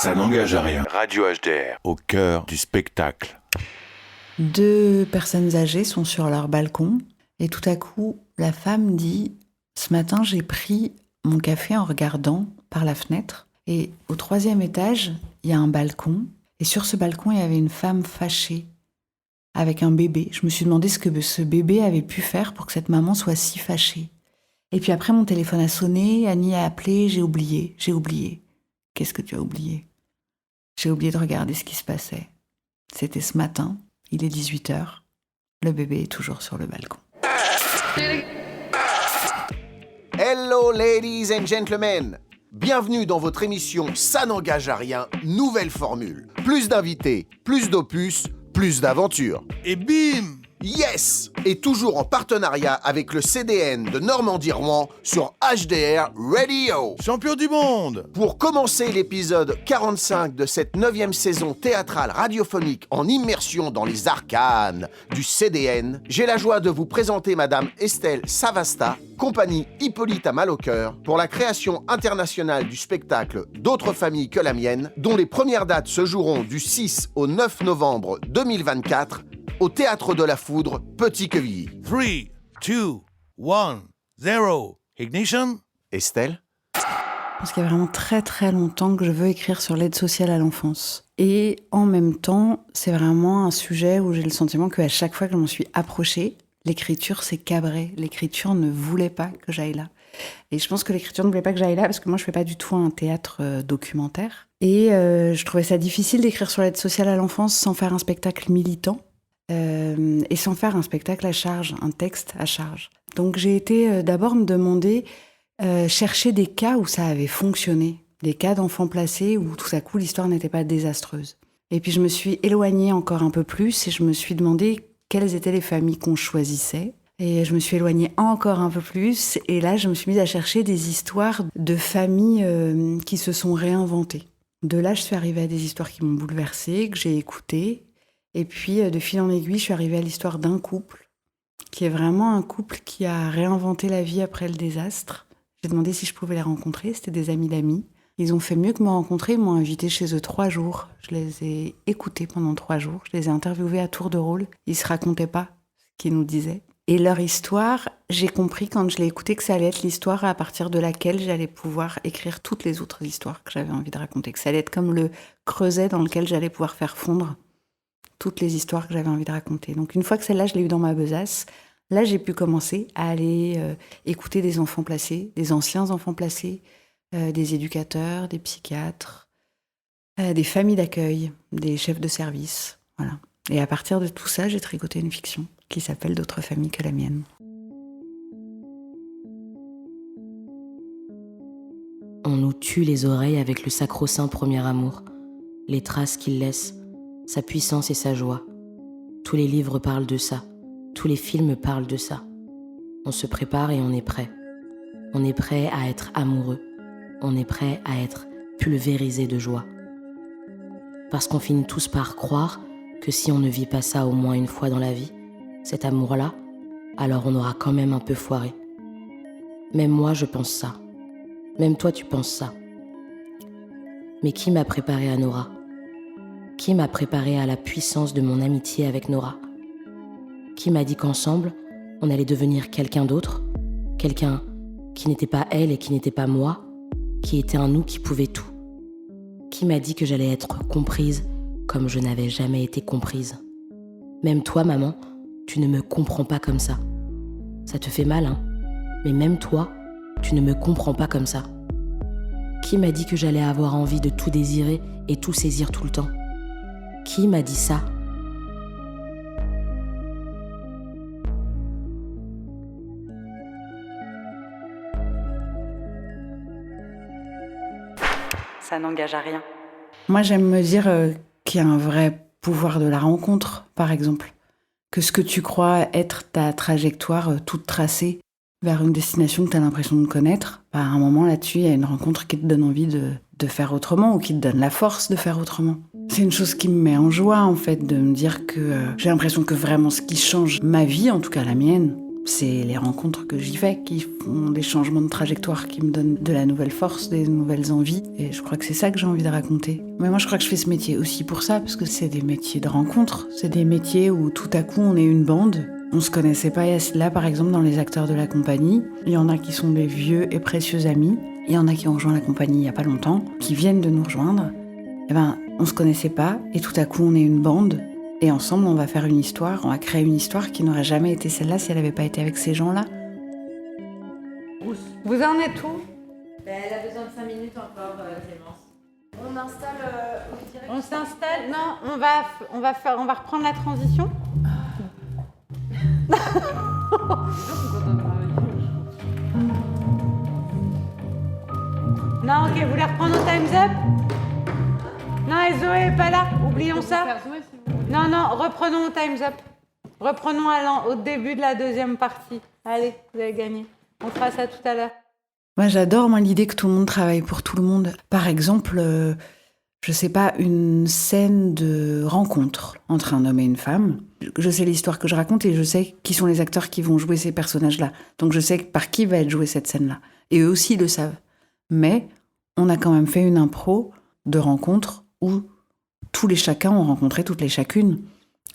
Ça n'engage à rien. Radio HDR, au cœur du spectacle. 2 personnes âgées sont sur leur balcon et tout à coup, la femme dit « Ce matin, j'ai pris mon café en regardant par la fenêtre et au 3e étage, il y a un balcon et sur ce balcon, il y avait une femme fâchée avec un bébé. Je me suis demandé ce que ce bébé avait pu faire pour que cette maman soit si fâchée. Et puis après, mon téléphone a sonné, Annie a appelé, j'ai oublié. Qu'est-ce que tu as oublié ? J'ai oublié de regarder ce qui se passait. C'était ce matin, il est 18h, le bébé est toujours sur le balcon. Hello ladies and gentlemen. Bienvenue dans votre émission Ça n'engage à rien, nouvelle formule. Plus d'invités, plus d'opus, plus d'aventures. Et bim! Yes! Et toujours en partenariat avec le CDN de Normandie-Rouen sur HDR Radio. Champion du monde! Pour commencer l'épisode 45 de cette 9e saison théâtrale radiophonique en immersion dans les arcanes du CDN, j'ai la joie de vous présenter Madame Estelle Savasta, compagnie Hippolyte à Mal-au-Cœur, pour la création internationale du spectacle D'autres familles que la mienne, dont les premières dates se joueront du 6 au 9 novembre 2024 au Théâtre de la Foudre, Petit-Quevilly. 3, 2, 1, 0, ignition. Estelle ? Parce qu'il y a vraiment très très longtemps que je veux écrire sur l'aide sociale à l'enfance. Et en même temps, c'est vraiment un sujet où j'ai le sentiment qu'à chaque fois que je m'en suis approchée, l'écriture s'est cabrée. L'écriture ne voulait pas que j'aille là. Et je pense que l'écriture ne voulait pas que j'aille là parce que moi, je fais pas du tout un théâtre documentaire. Et je trouvais ça difficile d'écrire sur l'aide sociale à l'enfance sans faire un spectacle militant. Et sans faire un spectacle à charge, un texte à charge. Donc j'ai été d'abord me demander, chercher des cas où ça avait fonctionné, des cas d'enfants placés où tout à coup l'histoire n'était pas désastreuse. Et puis je me suis éloignée encore un peu plus et je me suis demandé quelles étaient les familles qu'on choisissait. Et je me suis éloignée encore un peu plus et là je me suis mise à chercher des histoires de familles qui se sont réinventées. De là je suis arrivée à des histoires qui m'ont bouleversée, que j'ai écoutées. Et puis, de fil en aiguille, je suis arrivée à l'histoire d'un couple, qui est vraiment un couple qui a réinventé la vie après le désastre. J'ai demandé si je pouvais les rencontrer, c'était des amis d'amis. Ils ont fait mieux que me rencontrer, ils m'ont invitée chez eux 3 jours. Je les ai écoutés pendant 3 jours, je les ai interviewés à tour de rôle. Ils se racontaient pas ce qu'ils nous disaient. Et leur histoire, j'ai compris quand je l'ai écoutée que ça allait être l'histoire à partir de laquelle j'allais pouvoir écrire toutes les autres histoires que j'avais envie de raconter. Que ça allait être comme le creuset dans lequel j'allais pouvoir faire fondre toutes les histoires que j'avais envie de raconter. Donc une fois que celle-là, je l'ai eue dans ma besace, là, j'ai pu commencer à aller écouter des enfants placés, des anciens enfants placés, des éducateurs, des psychiatres, des familles d'accueil, des chefs de service. Voilà. Et à partir de tout ça, j'ai tricoté une fiction qui s'appelle D'autres familles que la mienne. On nous tue les oreilles avec le sacro-saint premier amour, les traces qu'il laisse, sa puissance et sa joie. Tous les livres parlent de ça, tous les films parlent de ça. On se prépare et on est prêt. On est prêt à être amoureux. On est prêt à être pulvérisé de joie. Parce qu'on finit tous par croire que si on ne vit pas ça au moins une fois dans la vie, cet amour-là, alors on aura quand même un peu foiré. Même moi, je pense ça. Même toi, tu penses ça. Mais qui m'a préparé à Nora ? Qui m'a préparé à la puissance de mon amitié avec Nora ? Qui m'a dit qu'ensemble, on allait devenir quelqu'un d'autre ? Quelqu'un qui n'était pas elle et qui n'était pas moi, qui était un nous qui pouvait tout ? Qui m'a dit que j'allais être comprise comme je n'avais jamais été comprise ? Même toi, maman, tu ne me comprends pas comme ça. Ça te fait mal, hein ? Mais même toi, tu ne me comprends pas comme ça. Qui m'a dit que j'allais avoir envie de tout désirer et tout saisir tout le temps ? Qui m'a dit ça ? Ça n'engage à rien. Moi, j'aime me dire qu'il y a un vrai pouvoir de la rencontre, par exemple. Que ce que tu crois être ta trajectoire toute tracée vers une destination que tu as l'impression de connaître, à un moment là-dessus, il y a une rencontre qui te donne envie de faire autrement ou qui te donne la force de faire autrement. C'est une chose qui me met en joie, en fait, de me dire que j'ai l'impression que vraiment ce qui change ma vie, en tout cas la mienne, C'est les rencontres que j'y fais qui font des changements de trajectoire, qui me donnent de la nouvelle force, des nouvelles envies. Et je crois que c'est ça que j'ai envie de raconter. Mais moi, je crois que je fais ce métier aussi pour ça, parce que c'est des métiers de rencontre. C'est des métiers où tout à coup, on est une bande. On se connaissait pas. Là, par exemple, dans les acteurs de la compagnie, il y en a qui sont des vieux et précieux amis. Il y en a qui ont rejoint la compagnie il y a pas longtemps, qui viennent de nous rejoindre. Eh ben, on se connaissait pas, et tout à coup, on est une bande. Et ensemble, on va faire une histoire, on va créer une histoire qui n'aurait jamais été celle-là si elle n'avait pas été avec ces gens-là. Vous en êtes où? Elle a besoin de 5 minutes encore, Clémence. On installe direct. On s'installe? Non, on va reprendre la transition. Non, ok, vous voulez reprendre au Time's Up? Non, et Zoé est pas là, oublions ça. Non, reprenons au Time's Up. Reprenons au début de la deuxième partie. Allez, vous avez gagné. On fera ça tout à l'heure. Moi, j'adore l'idée que tout le monde travaille pour tout le monde. Par exemple, je sais pas, une scène de rencontre entre un homme et une femme. Je sais l'histoire que je raconte et je sais qui sont les acteurs qui vont jouer ces personnages-là. Donc je sais par qui va être jouée cette scène-là. Et eux aussi le savent. Mais on a quand même fait une impro de rencontre où tous les chacun ont rencontré toutes les chacune.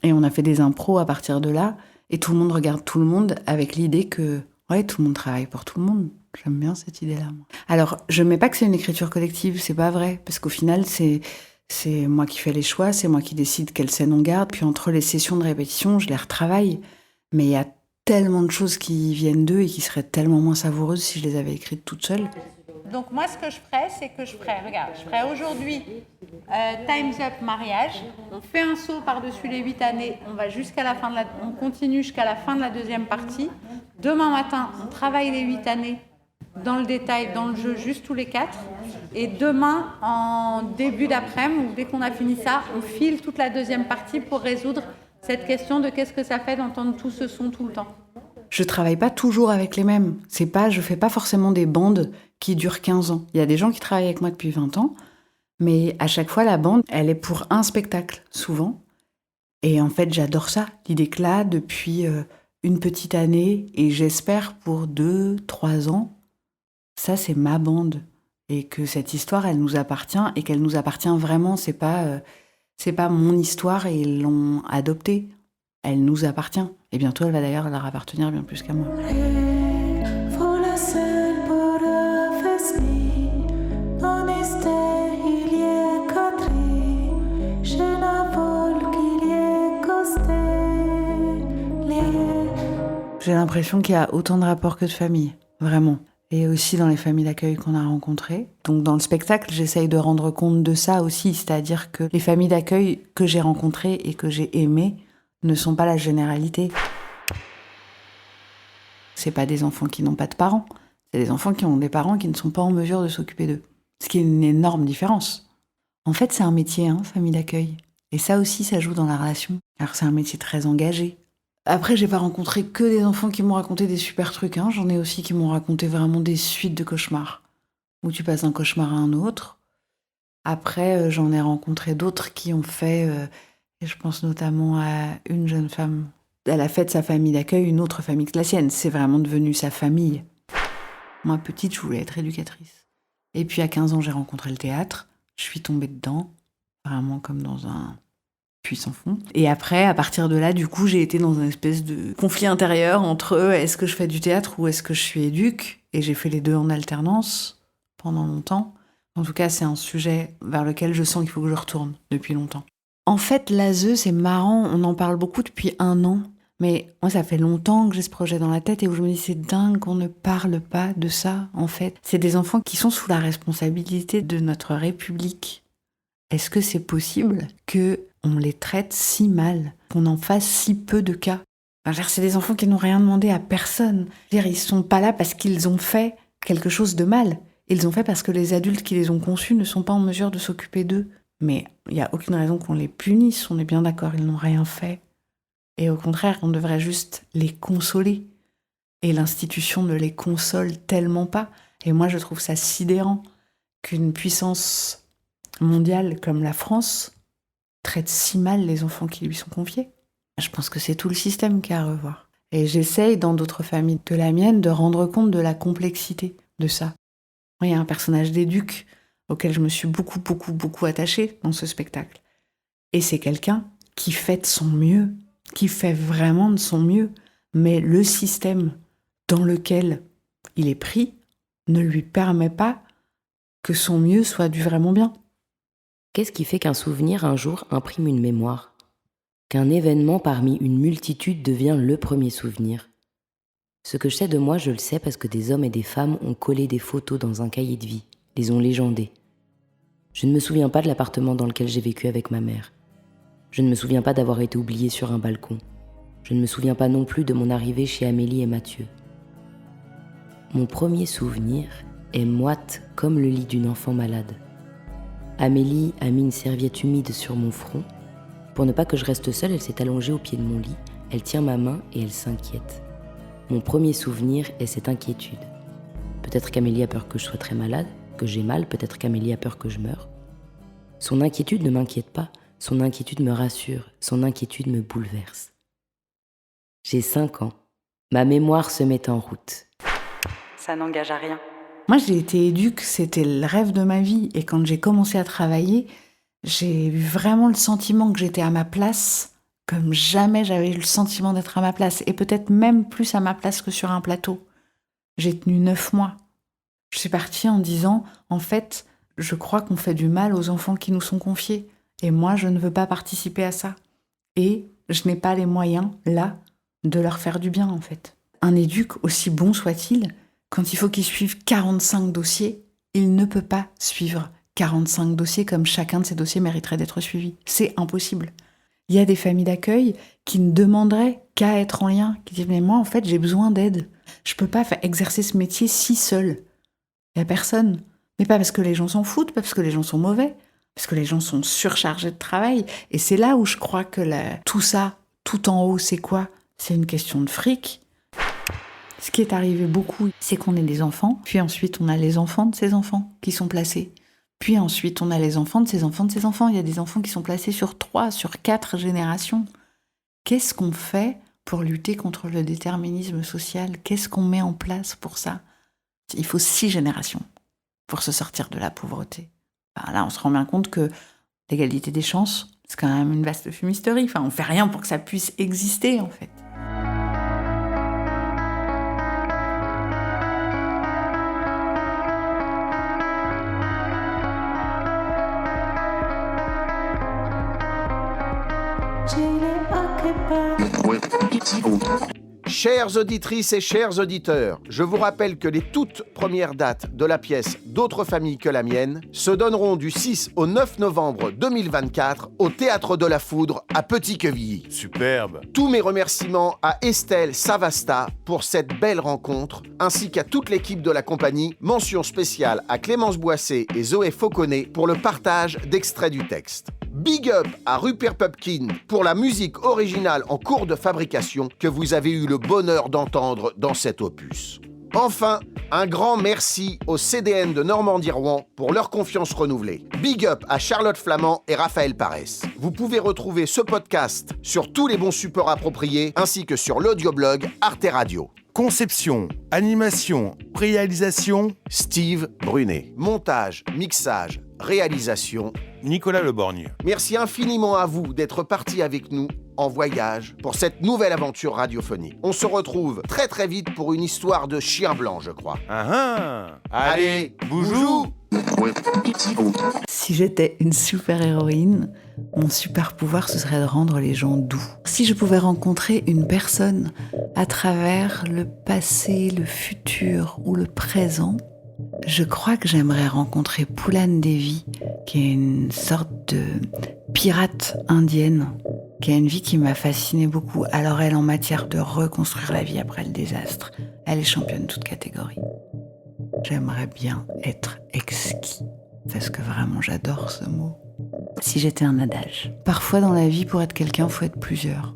Et on a fait des impros à partir de là. Et tout le monde regarde tout le monde avec l'idée que, ouais, tout le monde travaille pour tout le monde. J'aime bien cette idée-là, moi. Alors, je ne mets pas que c'est une écriture collective, c'est pas vrai. Parce qu'au final, c'est moi qui fais les choix, c'est moi qui décide quelle scène on garde. Puis entre les sessions de répétition, je les retravaille. Mais il y a tellement de choses qui viennent d'eux et qui seraient tellement moins savoureuses si je les avais écrites toute seule. Donc moi, ce que je ferais, c'est que je ferais aujourd'hui Time's Up mariage. On fait un saut par-dessus les 8 années. On va jusqu'à la fin on continue jusqu'à la fin de la deuxième partie. Demain matin, on travaille les 8 années dans le détail, dans le jeu, juste tous les 4. Et demain, en début d'après-midi, dès qu'on a fini ça, on file toute la deuxième partie pour résoudre cette question de qu'est-ce que ça fait d'entendre tout ce son tout le temps. Je travaille pas toujours avec les mêmes. Je fais pas forcément des bandes qui durent 15 ans. Il y a des gens qui travaillent avec moi depuis 20 ans, mais à chaque fois, la bande, elle est pour un spectacle, souvent. Et en fait, j'adore ça. L'idée que là, depuis une petite année, et j'espère pour 2-3 ans, ça, c'est ma bande. Et que cette histoire, elle nous appartient, et qu'elle nous appartient vraiment. C'est pas mon histoire et ils l'ont adoptée. Elle nous appartient. Et bientôt, elle va d'ailleurs leur appartenir bien plus qu'à moi. J'ai l'impression qu'il y a autant de rapports que de familles, vraiment. Et aussi dans les familles d'accueil qu'on a rencontrées. Donc dans le spectacle, j'essaye de rendre compte de ça aussi, c'est-à-dire que les familles d'accueil que j'ai rencontrées et que j'ai aimées ne sont pas la généralité. C'est pas des enfants qui n'ont pas de parents, c'est des enfants qui ont des parents qui ne sont pas en mesure de s'occuper d'eux. Ce qui est une énorme différence. En fait, c'est un métier, famille d'accueil. Et ça aussi, ça joue dans la relation. Alors c'est un métier très engagé. Après, j'ai pas rencontré que des enfants qui m'ont raconté des super trucs. J'en ai aussi qui m'ont raconté vraiment des suites de cauchemars. Où tu passes d'un cauchemar à un autre. Après, j'en ai rencontré d'autres qui ont fait... et je pense notamment à une jeune femme. Elle a fait de sa famille d'accueil une autre famille que la sienne. C'est vraiment devenu sa famille. Moi, petite, je voulais être éducatrice. Et puis, à 15 ans, j'ai rencontré le théâtre. Je suis tombée dedans. Vraiment comme dans un... puits sans fond. Et après, à partir de là, du coup, j'ai été dans une espèce de conflit intérieur entre est-ce que je fais du théâtre ou est-ce que je suis éduque ? Et j'ai fait les deux en alternance pendant longtemps. En tout cas, c'est un sujet vers lequel je sens qu'il faut que je retourne depuis longtemps. En fait, l'ASE, c'est marrant, on en parle beaucoup depuis 1 an. Mais moi, ça fait longtemps que j'ai ce projet dans la tête et où je me dis c'est dingue qu'on ne parle pas de ça, en fait. C'est des enfants qui sont sous la responsabilité de notre République. Est-ce que c'est possible qu'on les traite si mal, qu'on en fasse si peu de cas ? C'est des enfants qui n'ont rien demandé à personne. Ils sont pas là parce qu'ils ont fait quelque chose de mal. Ils ont fait parce que les adultes qui les ont conçus ne sont pas en mesure de s'occuper d'eux. Mais il n'y a aucune raison qu'on les punisse, on est bien d'accord, ils n'ont rien fait. Et au contraire, on devrait juste les consoler. Et l'institution ne les console tellement pas. Et moi, je trouve ça sidérant qu'une puissance mondiale comme la France traite si mal les enfants qui lui sont confiés. Je pense que c'est tout le système qu'il y a à revoir. Et j'essaye, dans d'autres familles que la mienne, de rendre compte de la complexité de ça. Il y a un personnage d'éduc auquel je me suis beaucoup attachée dans ce spectacle. Et c'est quelqu'un qui fait de son mieux, qui fait vraiment de son mieux. Mais le système dans lequel il est pris ne lui permet pas que son mieux soit du vraiment bien. Qu'est-ce qui fait qu'un souvenir un jour imprime une mémoire ? Qu'un événement parmi une multitude devient le premier souvenir ? Ce que je sais de moi, je le sais parce que des hommes et des femmes ont collé des photos dans un cahier de vie, les ont légendées. Je ne me souviens pas de l'appartement dans lequel j'ai vécu avec ma mère. Je ne me souviens pas d'avoir été oubliée sur un balcon. Je ne me souviens pas non plus de mon arrivée chez Amélie et Mathieu. Mon premier souvenir est moite comme le lit d'une enfant malade. Amélie a mis une serviette humide sur mon front. Pour ne pas que je reste seule, elle s'est allongée au pied de mon lit. Elle tient ma main et elle s'inquiète. Mon premier souvenir est cette inquiétude. Peut-être qu'Amélie a peur que je sois très malade, que j'ai mal, peut-être qu'Amélie a peur que je meure. Son inquiétude ne m'inquiète pas, son inquiétude me rassure, son inquiétude me bouleverse. J'ai 5 ans. Ma mémoire se met en route. Ça n'engage à rien. Moi, j'ai été éduque, c'était le rêve de ma vie. Et quand j'ai commencé à travailler, j'ai eu vraiment le sentiment que j'étais à ma place, comme jamais j'avais eu le sentiment d'être à ma place. Et peut-être même plus à ma place que sur un plateau. J'ai tenu 9 mois. Je suis partie en disant, en fait, je crois qu'on fait du mal aux enfants qui nous sont confiés. Et moi, je ne veux pas participer à ça. Et je n'ai pas les moyens, là, de leur faire du bien, en fait. Un éduc, aussi bon soit-il, quand il faut qu'il suive 45 dossiers, il ne peut pas suivre 45 dossiers comme chacun de ces dossiers mériterait d'être suivi. C'est impossible. Il y a des familles d'accueil qui ne demanderaient qu'à être en lien, qui disent « Mais moi, en fait, j'ai besoin d'aide. Je ne peux pas exercer ce métier si seul. » Il n'y a personne. Mais pas parce que les gens s'en foutent, pas parce que les gens sont mauvais, parce que les gens sont surchargés de travail. Et c'est là où je crois que tout ça, tout en haut, c'est quoi ? C'est une question de fric. Ce qui est arrivé beaucoup, c'est qu'on est des enfants, puis ensuite on a les enfants de ces enfants qui sont placés. Puis ensuite on a les enfants de ces enfants de ces enfants. Il y a des enfants qui sont placés sur 3, sur 4 générations. Qu'est-ce qu'on fait pour lutter contre le déterminisme social ? Qu'est-ce qu'on met en place pour ça ? Il faut 6 générations pour se sortir de la pauvreté. Ben là, on se rend bien compte que l'égalité des chances, c'est quand même une vaste fumisterie. Enfin, on fait rien pour que ça puisse exister, en fait. Chères auditrices et chers auditeurs, je vous rappelle que les toutes premières dates de la pièce D'autres familles que la mienne se donneront du 6 au 9 novembre 2024 au Théâtre de la Foudre à Petit-Quevilly. Superbe. Tous mes remerciements à Estelle Savasta pour cette belle rencontre, ainsi qu'à toute l'équipe de la compagnie. Mention spéciale à Clémence Boissé et Zoé Fauconnet pour le partage d'extraits du texte. Big up à Rupert Pupkin pour la musique originale en cours de fabrication que vous avez eu le bonheur d'entendre dans cet opus. Enfin, un grand merci au CDN de Normandie-Rouen pour leur confiance renouvelée. Big up à Charlotte Flamand et Raphaël Parès. Vous pouvez retrouver ce podcast sur tous les bons supports appropriés ainsi que sur l'audioblog Arte Radio. Conception, animation, réalisation, Steve Brunet. Montage, mixage, réalisation, Nicolas Leborgne. Merci infiniment à vous d'être partis avec nous en voyage pour cette nouvelle aventure radiophonique. On se retrouve très très vite pour une histoire de chien blanc, je crois. Allez, boujou. Si j'étais une super-héroïne, mon super pouvoir, ce serait de rendre les gens doux. Si je pouvais rencontrer une personne à travers le passé, le futur ou le présent, je crois que j'aimerais rencontrer Poulan Devi, qui est une sorte de pirate indienne, qui a une vie qui m'a fascinée beaucoup. Alors elle, en matière de reconstruire la vie après le désastre, elle est championne toute catégorie. J'aimerais bien être exquis, parce que vraiment j'adore ce mot. Si j'étais un adage. Parfois dans la vie, pour être quelqu'un, faut être plusieurs.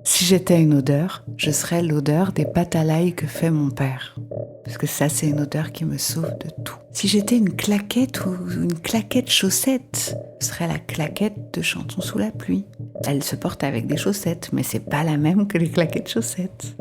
Si j'étais une odeur, je serais l'odeur des pâtes à l'ail que fait mon père. Parce que ça, c'est une odeur qui me sauve de tout. Si j'étais une claquette ou une claquette chaussette, ce serait la claquette de Chantons sous la pluie. Elle se porte avec des chaussettes, mais c'est pas la même que les claquettes chaussettes.